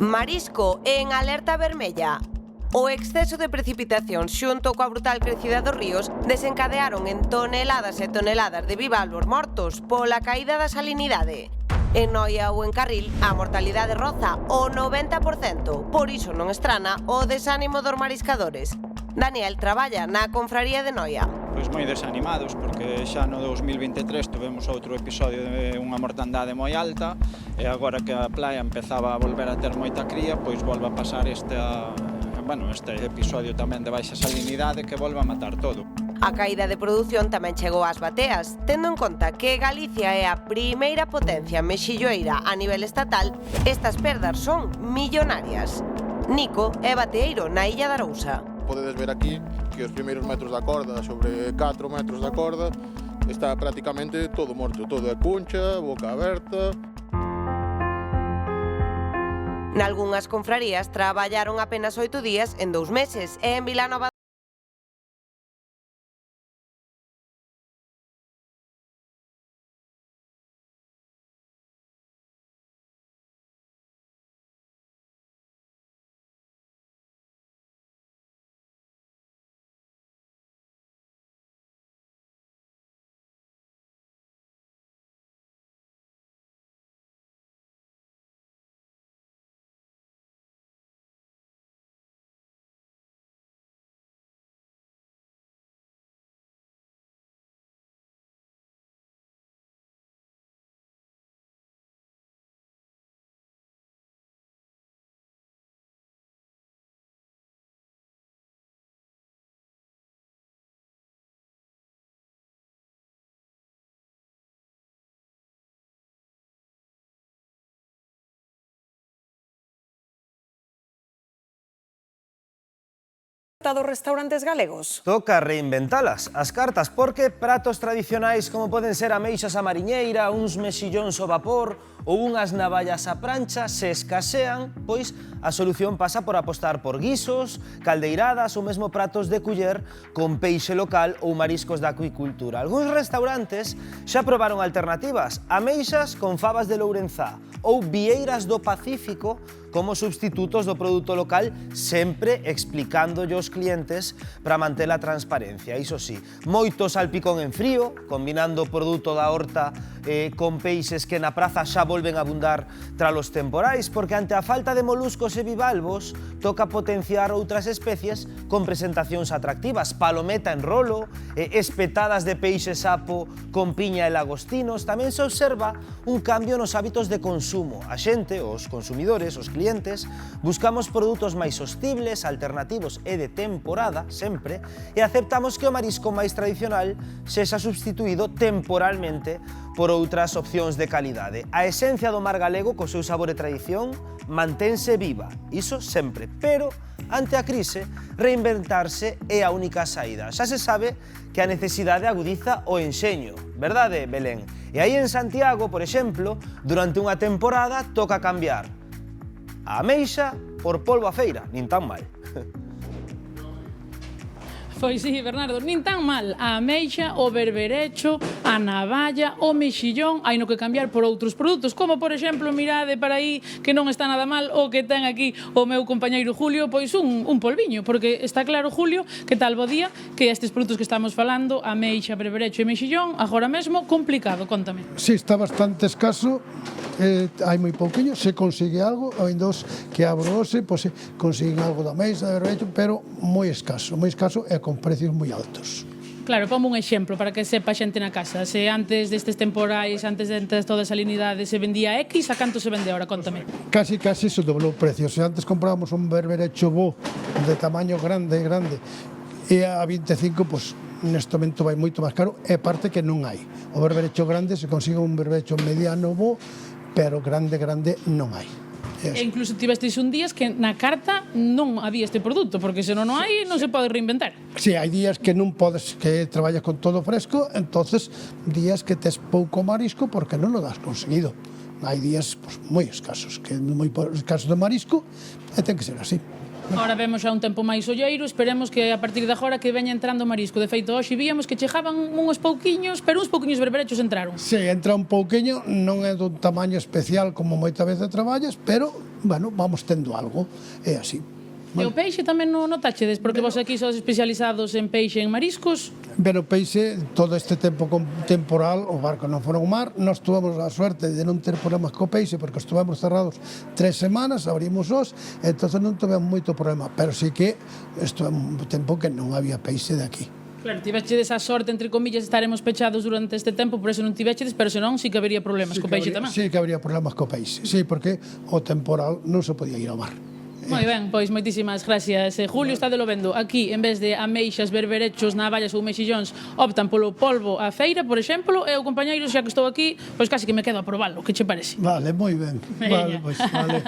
Marisco en alerta vermella. O exceso de precipitación xunto coa brutal crecida dos ríos desencadearon en toneladas e toneladas de bivalvos mortos pola caída da salinidade. En Noia ou en Carril, a mortalidade roza o 90%, por iso non estrana o desánimo dos mariscadores. Daniel traballa na confraría de Noia. Pois moi desanimados, porque xa no 2023 tivemos outro episodio de unha mortandade moi alta e agora que a playa empezaba a volver a ter moita cría, pois volve a pasar este episodio tamén de baixa salinidade que volve a matar todo. A caída de produción tamén chegou ás bateas, tendo en conta que Galicia é a primeira potencia mexilloeira a nivel estatal, estas perdas son millonarias. Nico é bateeiro na Illa da Arousa. Podedes ver aquí que os primeiros metros da corda, sobre 4 metros da corda, está prácticamente todo morto, todo é cuncha, boca aberta. Nalgunhas confrarías traballaron apenas 8 días en 2 meses e en Vilanova dos restaurantes galegos? Toca reinventalas, as cartas, porque pratos tradicionais como poden ser ameixas á mariñeira, uns mexillóns ao vapor ou unhas navallas á prancha se escasean, pois a solución pasa por apostar por guisos, caldeiradas ou mesmo pratos de culler con peixe local ou mariscos da acuicultura. Algúns restaurantes xa probaron alternativas, ameixas con fabas de Lourenzá ou vieiras do Pacífico como substitutos do produto local, sempre explicándolle aos clientes para manter a transparencia. Iso sí, moito salpicón en frío, combinando o produto da horta con peixes que na praza xa volven a abundar tras os temporais, porque ante a falta de moluscos e bivalvos, toca potenciar outras especies con presentacións atractivas, palometa en rolo, espetadas de peixe sapo con piña e lagostinos. Tamén se observa un cambio nos hábitos de consumo. A xente, os consumidores, os clientes, buscamos produtos máis sostibles, alternativos e de temporada, sempre, e aceptamos que o marisco máis tradicional sexa substituído temporalmente por outras opcións de calidade. A esencia do mar galego, co seu sabor e tradición, mantense viva, iso sempre, pero ante a crise, reinventarse é a única saída. Xa se sabe que a necesidade agudiza o enxeño, verdade, Belén? E aí en Santiago, por exemplo, durante unha temporada toca cambiar a ameixa por polvo a feira, nin tan mal. Pois sí, Bernardo, nin tan mal. A ameixa, o berberecho, a navalla, o mexillón, hai no que cambiar por outros produtos, como, por exemplo, mirade para aí, que non está nada mal, o que ten aquí o meu compañeiro Julio, pois un polviño, porque está claro, Julio, que tal bo día, que estes produtos que estamos falando, ameixa, berberecho e mexillón, agora mesmo, complicado, contame. Sí, está bastante escaso, hai moi pouquiño, se consigue algo, ou dos que abro hoxe, pois consiguen algo da ameixa, de berberecho, pero moi escaso e con precios moi altos. Claro, como un exemplo para que sepa a xente na casa. Se antes destes temporais, antes de toda a salinidade se vendía X, a canto se vende ahora? Contame. Casi se doblou o precio. Se antes comprábamos un berberecho bo de tamaño grande, e a 25, pois neste momento vai moito máis caro, e parte que non hai. O berberecho grande se consigue un berberecho mediano bo, pero grande non hai. E incluso tivestes un días que na carta non había este produto, porque se non hai, non se pode reinventar. Si, hai días que non podes, que traballas con todo fresco, entonces días que tes pouco marisco porque non lo das conseguido. Hai días moi escasos, que moi escasos de marisco, e ten que ser así. Ahora vemos xa un tempo máis olleiro, esperemos que a partir de agora que veña entrando marisco. De feito, hoxe víamos que chegaban uns pouquiños, pero uns pouquiños berberechos entraron. Si, entra un pouquiño, non é dun tamaño especial como moita veces traballas, pero bueno, vamos tendo algo, é así. E o peixe tamén non notachedes, porque vos aquí sois especializados en peixe e en mariscos. Pero peixe, todo este tempo temporal, o barco non fora ao mar, nós tuvemos a suerte de non ter problemas co peixe, porque estuvemos cerrados 3 semanas, abrimos os, entón non tivemos moito problema, pero sí que estuvemos un tempo que non había peixe de aquí. Claro, tivechedes a sorte, entre comillas, estaremos pechados durante este tempo, por eso non tivechedes, pero senón sí que habería problemas co peixe tamén. Sí que habría problemas co peixe, sí, porque o temporal non se podía ir ao mar. Moi ben, pois moitísimas gracias. Julio, está de lo vendo. Aquí, en vez de ameixas, berberechos, navallas ou mexillóns, optan polo polvo a feira, por exemplo, e o compañeiro, xa que estou aquí, pois casi que me quedo a probalo. Que che parece? Vale, moi ben. Vale, pois, vale.